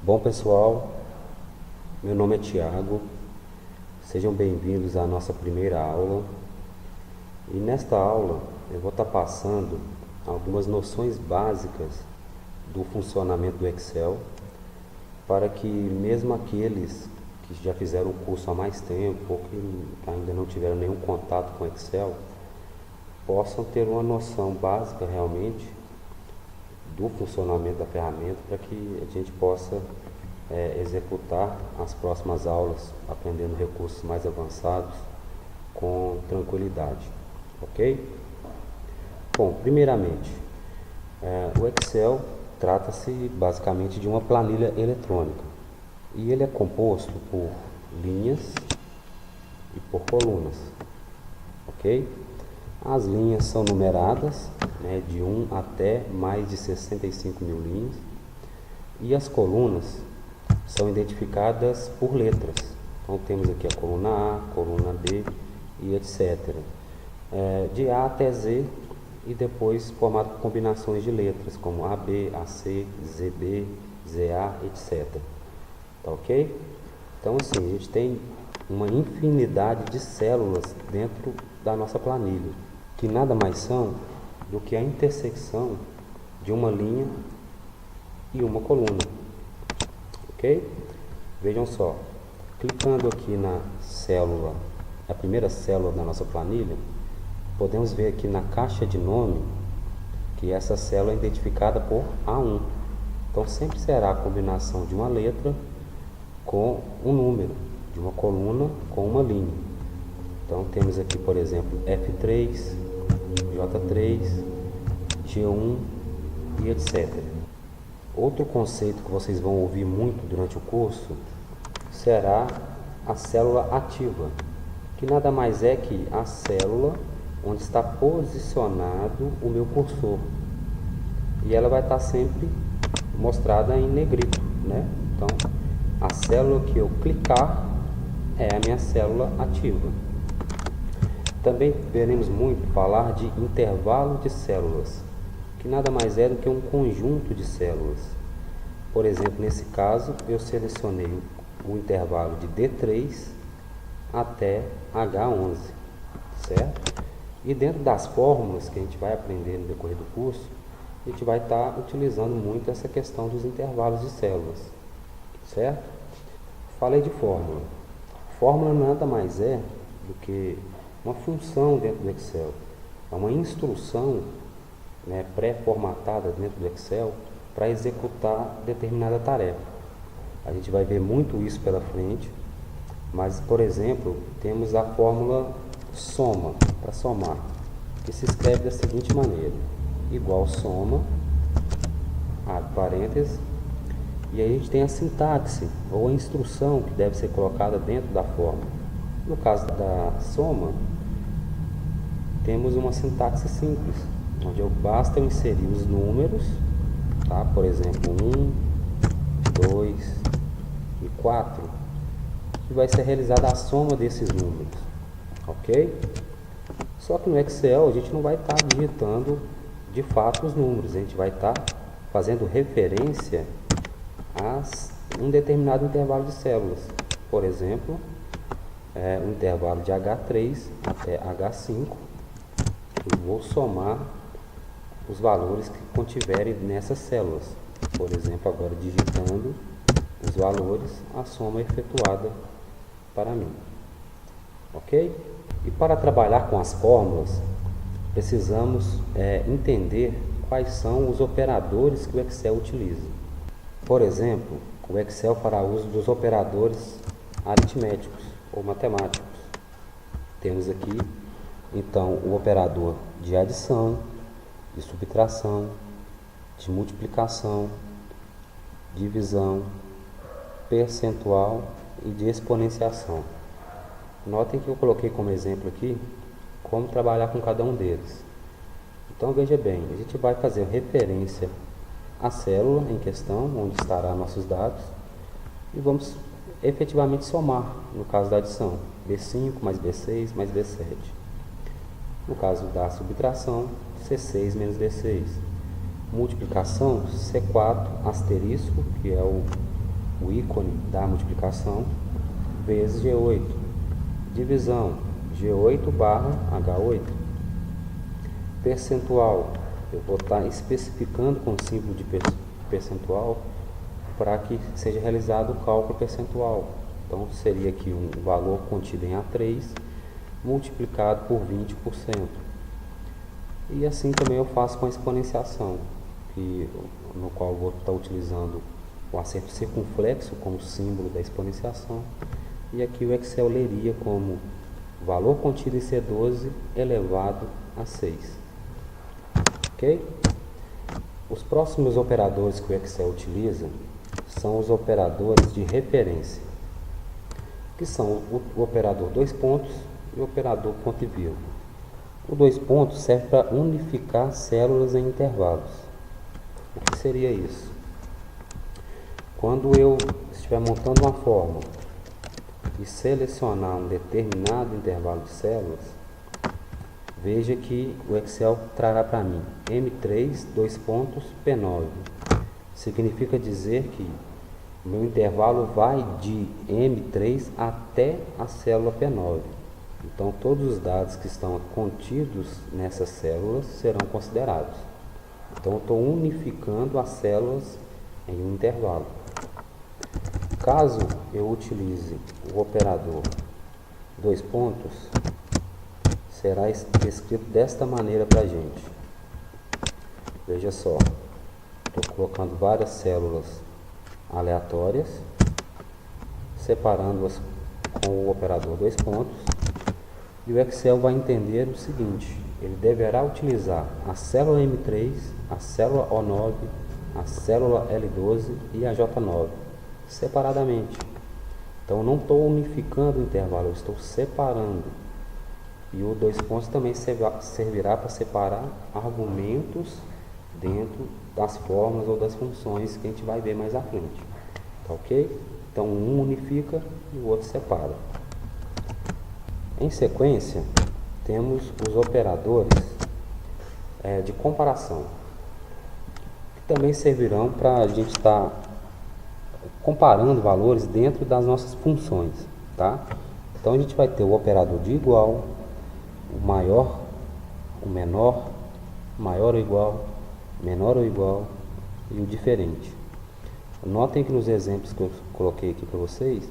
Bom pessoal, meu nome é Tiago, sejam bem-vindos à nossa primeira aula. E nesta aula eu vou estar passando algumas noções básicas do funcionamento do Excel, para que mesmo aqueles que já fizeram o curso há mais tempo ou que ainda não tiveram nenhum contato com o Excel, possam ter uma noção básica realmente do funcionamento da ferramenta, para que a gente possa executar as próximas aulas aprendendo recursos mais avançados com tranquilidade, ok? Bom, primeiramente, o Excel trata-se basicamente de uma planilha eletrônica e ele é composto por linhas e por colunas, ok? As linhas são numeradas, né, de 1 até mais de 65 mil linhas, e as colunas são identificadas por letras. Então temos aqui a coluna A, coluna B e etc. De A até Z, e depois formado por combinações de letras como AB, AC, ZB, ZA, etc. Tá ok? Então assim, a gente tem uma infinidade de células dentro da nossa planilha, que nada mais são do que a intersecção de uma linha e uma coluna, ok? Vejam só, clicando aqui na célula, a primeira célula da nossa planilha, podemos ver aqui na caixa de nome que essa célula é identificada por A1. Então sempre será a combinação de uma letra com um número, de uma coluna com uma linha. Então temos aqui, por exemplo, F3, J3, G1 e etc. Outro conceito que vocês vão ouvir muito durante o curso será a célula ativa, que nada mais é que a célula onde está posicionado o meu cursor. E ela vai estar sempre mostrada em negrito, né? Então, a célula que eu clicar é a minha célula ativa. Também veremos muito falar de intervalo de células, que nada mais é do que um conjunto de células. Por exemplo, nesse caso, eu selecionei o intervalo de D3 até H11, certo? E dentro das fórmulas que a gente vai aprender no decorrer do curso, a gente vai estar utilizando muito essa questão dos intervalos de células, certo? Falei de fórmula. Fórmula nada mais é do que uma função dentro do Excel. É uma instrução, né, pré-formatada dentro do Excel para executar determinada tarefa. A gente vai ver muito isso pela frente, mas, por exemplo, temos a fórmula soma, para somar, que se escreve da seguinte maneira: igual soma, abre parênteses, e aí a gente tem a sintaxe, ou a instrução que deve ser colocada dentro da fórmula. No caso da soma, temos uma sintaxe simples, onde basta eu inserir os números, tá? Por exemplo, 1, 2 e 4, que vai ser realizada a soma desses números, ok? Só que no Excel a gente não vai estar digitando de fato os números, a gente vai estar fazendo referência a um determinado intervalo de células. Por exemplo, o intervalo de H3 até H5, eu vou somar os valores que contiverem nessas células. Por exemplo, agora digitando os valores, a soma é efetuada para mim, ok? E para trabalhar com as fórmulas, precisamos entender quais são os operadores que o Excel utiliza. Por exemplo, o Excel fará uso dos operadores aritméticos ou matemáticos. Temos aqui, então, o operador de adição, de subtração, de multiplicação, divisão, percentual e de exponenciação. Notem que eu coloquei como exemplo aqui como trabalhar com cada um deles. Então veja bem, a gente vai fazer referência à célula em questão, onde estará nossos dados, e vamos efetivamente somar, no caso da adição, B5 mais B6 mais B7. No caso da subtração, C6 menos D6. Multiplicação, C4 asterisco, que é o ícone da multiplicação, vezes G8. Divisão, G8 barra H8. Percentual, eu vou estar especificando com o símbolo de percentual para que seja realizado o cálculo percentual. Então, seria aqui um valor contido em A3 multiplicado por 20%. E assim também eu faço com a exponenciação, no qual eu vou estar utilizando o acerto circunflexo como símbolo da exponenciação. E aqui o Excel leria como valor contido em C12 elevado a 6. Ok? Os próximos operadores que o Excel utiliza são os operadores de referência, que são o operador dois pontos e o operador ponto e vírgula. O dois pontos serve para unificar células em intervalos. O que seria isso? Quando eu estiver montando uma fórmula e selecionar um determinado intervalo de células, veja que o Excel trará para mim M3, dois pontos, P9. Significa dizer que o meu intervalo vai de M3 até a célula P9. Então, todos os dados que estão contidos nessas células serão considerados. Então, eu estou unificando as células em um intervalo. Caso eu utilize o operador dois pontos, será escrito desta maneira para a gente. Veja só, estou colocando várias células aleatórias, separando-as com o operador dois pontos, e o Excel vai entender o seguinte: ele deverá utilizar a célula M3, a célula O9, a célula L12 e a J9 separadamente. Então, eu não estou unificando o intervalo, eu estou separando. E o dois pontos também servirá para separar argumentos dentro das fórmulas ou das funções que a gente vai ver mais à frente. Tá ok? Então, um unifica e o outro separa. Em sequência, temos os operadores de comparação, que também servirão para a gente estar comparando valores dentro das nossas funções, tá? Então, a gente vai ter o operador de igual, o maior, o menor, maior ou igual, menor ou igual e o diferente. Notem que nos exemplos que eu coloquei aqui para vocês,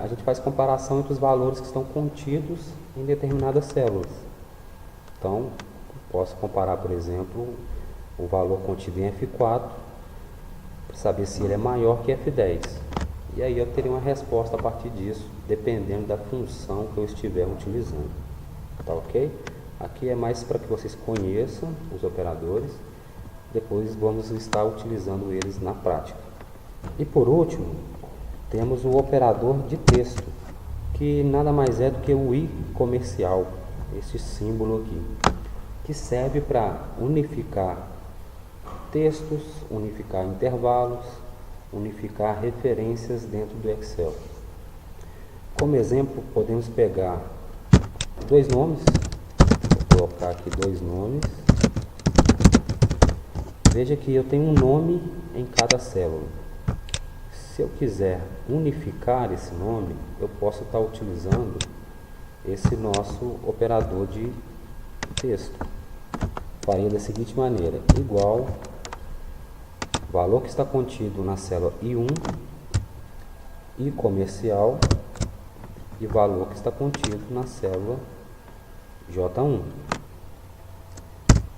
a gente faz comparação entre os valores que estão contidos em determinadas células. Então, posso comparar, por exemplo, o valor contido em F4 para saber se ele é maior que F10. E aí eu teria uma resposta a partir disso, dependendo da função que eu estiver utilizando. Tá ok? Aqui é mais para que vocês conheçam os operadores, depois vamos estar utilizando eles na prática. E por último, temos o operador de texto, que nada mais é do que o I comercial, esse símbolo aqui, que serve para unificar textos, unificar intervalos, unificar referências dentro do Excel. Como exemplo, podemos pegar dois nomes, vou colocar aqui dois nomes. Veja que eu tenho um nome em cada célula. Se eu quiser unificar esse nome, eu posso estar utilizando esse nosso operador de texto. Faria da seguinte maneira: igual valor que está contido na célula I1, I comercial, e valor que está contido na célula J1.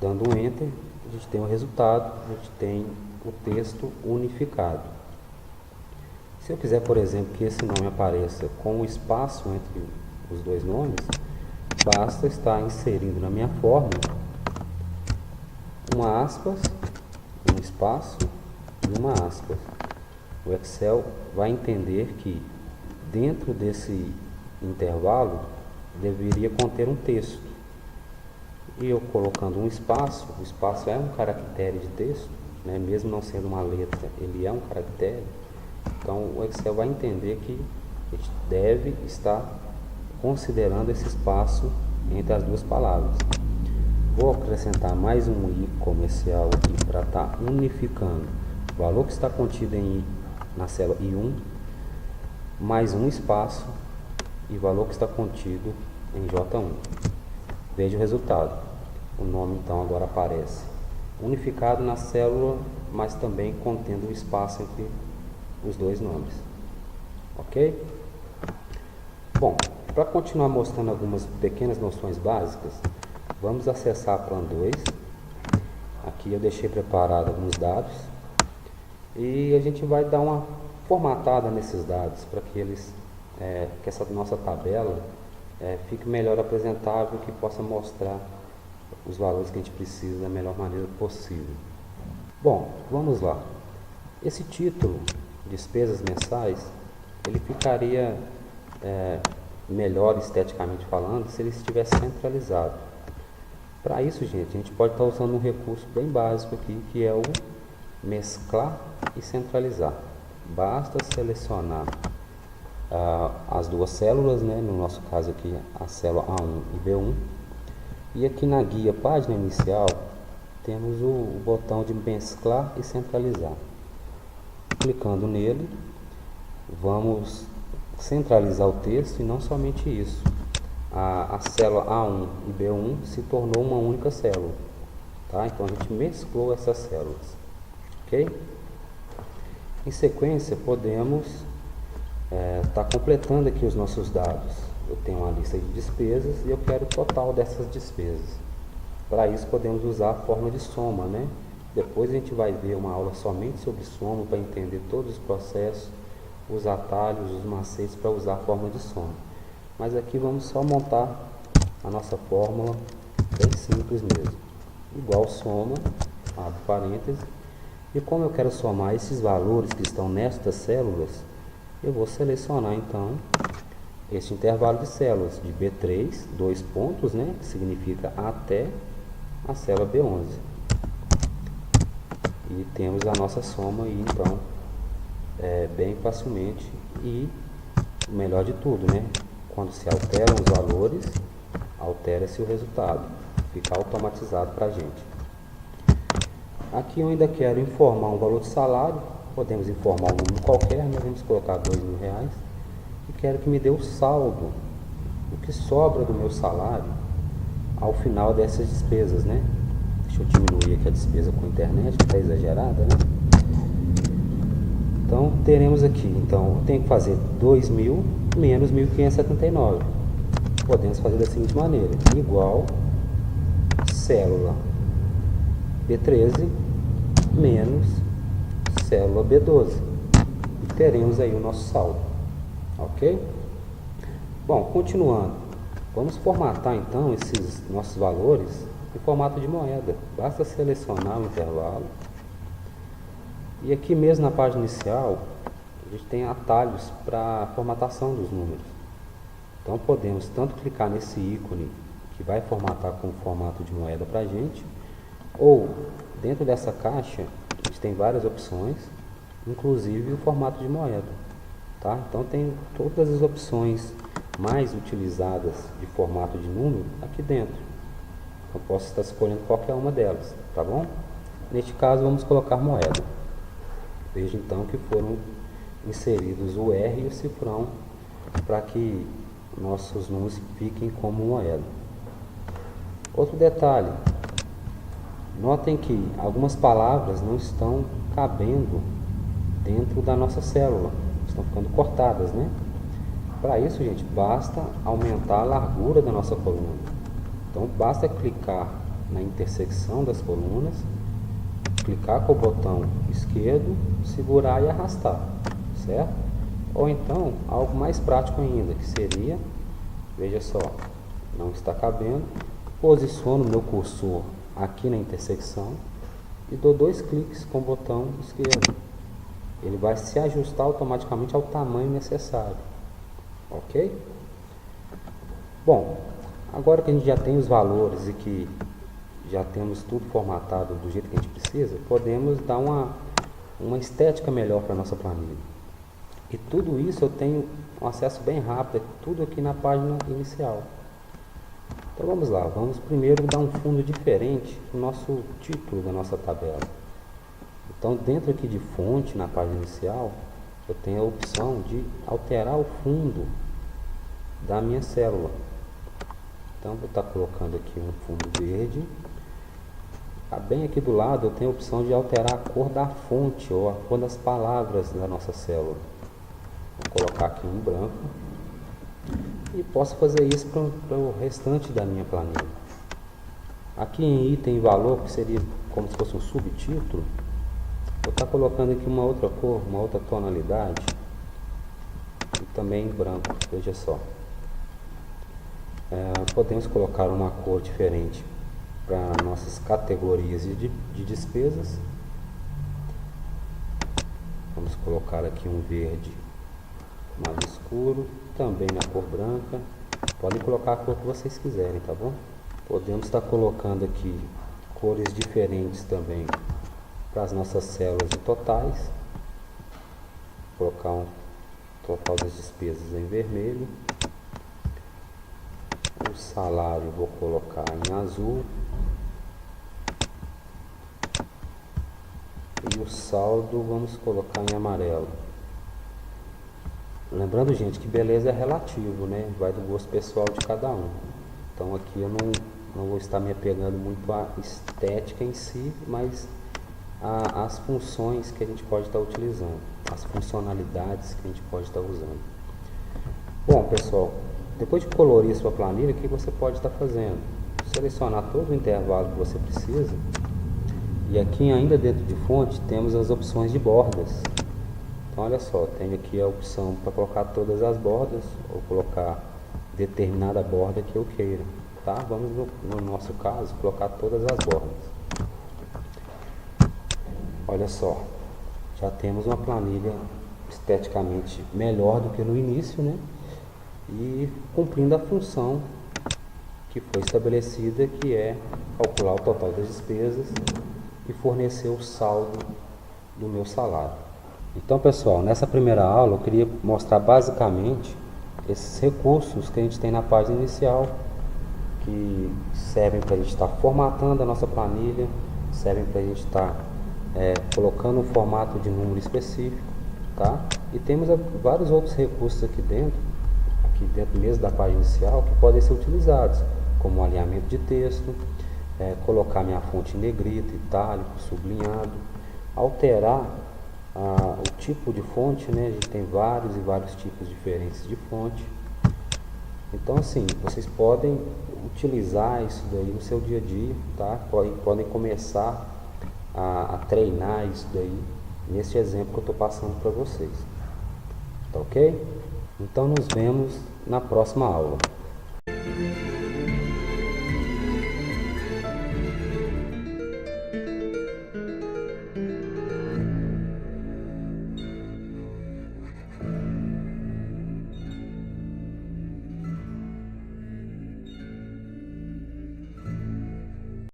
Dando um Enter, a gente tem o resultado, a gente tem o texto unificado. Se eu quiser, por exemplo, que esse nome apareça com o espaço entre os dois nomes, basta estar inserindo na minha fórmula uma aspas, um espaço e uma aspas. O Excel vai entender que dentro desse intervalo deveria conter um texto. E eu colocando um espaço, o espaço é um caractere de texto, né? Mesmo não sendo uma letra, ele é um caractere. Então o Excel vai entender que a gente deve estar considerando esse espaço entre as duas palavras. Vou acrescentar mais um I comercial aqui para estar unificando o valor que está contido em na célula I1, mais um espaço e valor que está contido em J1. Veja o resultado. O nome então agora aparece unificado na célula, mas também contendo o espaço entre os dois nomes. Ok? Bom, para continuar mostrando algumas pequenas noções básicas, vamos acessar a Plan 2. Aqui eu deixei preparado alguns dados e a gente vai dar uma formatada nesses dados para que que essa nossa tabela fique melhor apresentável, que possa mostrar os valores que a gente precisa da melhor maneira possível. Bom, vamos lá. Esse título, despesas mensais, ele ficaria melhor esteticamente falando se ele estivesse centralizado. Para isso, gente, a gente pode estar usando um recurso bem básico aqui, que é o mesclar e centralizar. Basta selecionar as duas células, né? No nosso caso aqui a célula A1 e B1, e aqui na guia página inicial temos o botão de mesclar e centralizar. Clicando nele, vamos centralizar o texto, e não somente isso, a célula A1 e B1 se tornou uma única célula, tá? Então a gente mesclou essas células, ok? Em sequência, podemos estar completando aqui os nossos dados. Eu tenho uma lista de despesas e eu quero o total dessas despesas. Para isso podemos usar a forma de soma, né? Depois a gente vai ver uma aula somente sobre soma para entender todos os processos, os atalhos, os macetes para usar a forma de soma. Mas aqui vamos só montar a nossa fórmula bem simples mesmo. Igual soma, abro parênteses, e como eu quero somar esses valores que estão nestas células, eu vou selecionar então este intervalo de células de B3, 2 pontos, né, que significa até a célula B11. E temos a nossa soma aí, então, bem facilmente, e o melhor de tudo, né, quando se alteram os valores, altera-se o resultado, fica automatizado para a gente. Aqui eu ainda quero informar um valor de salário, podemos informar um número qualquer, nós vamos colocar R$2.000, e quero que me dê o saldo, o que sobra do meu salário ao final dessas despesas, né? Deixa eu diminuir aqui a despesa com a internet, que está exagerada, né? Então, teremos aqui, então, eu tenho que fazer 2.000 menos 1.579. Podemos fazer da seguinte maneira, igual célula B13 menos célula B12. E teremos aí o nosso saldo. Ok? Bom, continuando. Vamos formatar então esses nossos valores em formato de moeda. Basta selecionar o intervalo. E aqui mesmo na página inicial, a gente tem atalhos para formatação dos números. Então podemos tanto clicar nesse ícone que vai formatar com o formato de moeda para a gente, ou dentro dessa caixa a gente tem várias opções, inclusive o formato de moeda, tá? Então tem todas as opções mais utilizadas de formato de número aqui dentro. Eu posso estar escolhendo qualquer uma delas, tá bom? Neste caso vamos colocar moeda. Veja então que foram inseridos o R e o cifrão para que nossos números fiquem como moeda. Outro detalhe, notem que algumas palavras não estão cabendo dentro da nossa célula, estão ficando cortadas, né? Para isso, gente, basta aumentar a largura da nossa coluna. Então, basta clicar na intersecção das colunas, clicar com o botão esquerdo, segurar e arrastar, certo? Ou então, algo mais prático ainda, que seria, veja só, não está cabendo, posiciono o meu cursor aqui na intersecção e dou 2 cliques com o botão esquerdo. Ele vai se ajustar automaticamente ao tamanho necessário, ok? Bom, agora que a gente já tem os valores e que já temos tudo formatado do jeito que a gente precisa, podemos dar uma estética melhor para a nossa planilha. E tudo isso eu tenho um acesso bem rápido, tudo aqui na página inicial. Então vamos lá, vamos primeiro dar um fundo diferente no nosso título da nossa tabela. Então dentro aqui de fonte, na página inicial, eu tenho a opção de alterar o fundo da minha célula. Então vou estar colocando aqui um fundo verde. Bem aqui do lado eu tenho a opção de alterar a cor da fonte ou a cor das palavras da nossa célula. Vou colocar aqui um branco e posso fazer isso para o restante da minha planilha. Aqui em item valor, que seria como se fosse um subtítulo, vou estar colocando aqui uma outra cor, uma outra tonalidade e também em branco, veja só. Podemos colocar uma cor diferente para nossas categorias de despesas. Vamos colocar aqui um verde mais escuro, também na cor branca. Podem colocar a cor que vocês quiserem, tá bom? Podemos estar colocando aqui cores diferentes também para as nossas células de totais. Vou colocar um total das despesas em vermelho. O salário vou colocar em azul. E o saldo vamos colocar em amarelo. Lembrando, gente, que beleza é relativo, né? Vai do gosto pessoal de cada um. Então aqui eu não vou estar me apegando muito à estética em si, mas às funções que a gente pode estar utilizando, as funcionalidades que a gente pode estar usando. Bom, pessoal, depois de colorir a sua planilha, o que você pode estar fazendo? Selecionar todo o intervalo que você precisa. E aqui ainda dentro de fonte temos as opções de bordas. Então olha só, tenho aqui a opção para colocar todas as bordas ou colocar determinada borda que eu queira, tá? Vamos no nosso caso colocar todas as bordas. Olha só, já temos uma planilha esteticamente melhor do que no início, né? E cumprindo a função que foi estabelecida, que é calcular o total das despesas e fornecer o saldo do meu salário. Então, pessoal, nessa primeira aula eu queria mostrar basicamente esses recursos que a gente tem na página inicial, que servem para a gente estar formatando a nossa planilha, servem para a gente estar colocando um formato de número específico, tá? E temos vários outros recursos aqui dentro mesmo da página inicial, que podem ser utilizados, como alinhamento de texto, colocar minha fonte em negrito, itálico, sublinhado, alterar o tipo de fonte, né? A gente tem vários e vários tipos diferentes de fonte. Então, assim, vocês podem utilizar isso daí no seu dia a dia, tá? Podem começar a treinar isso daí nesse exemplo que eu estou passando para vocês, tá ok? Então nos vemos na próxima aula.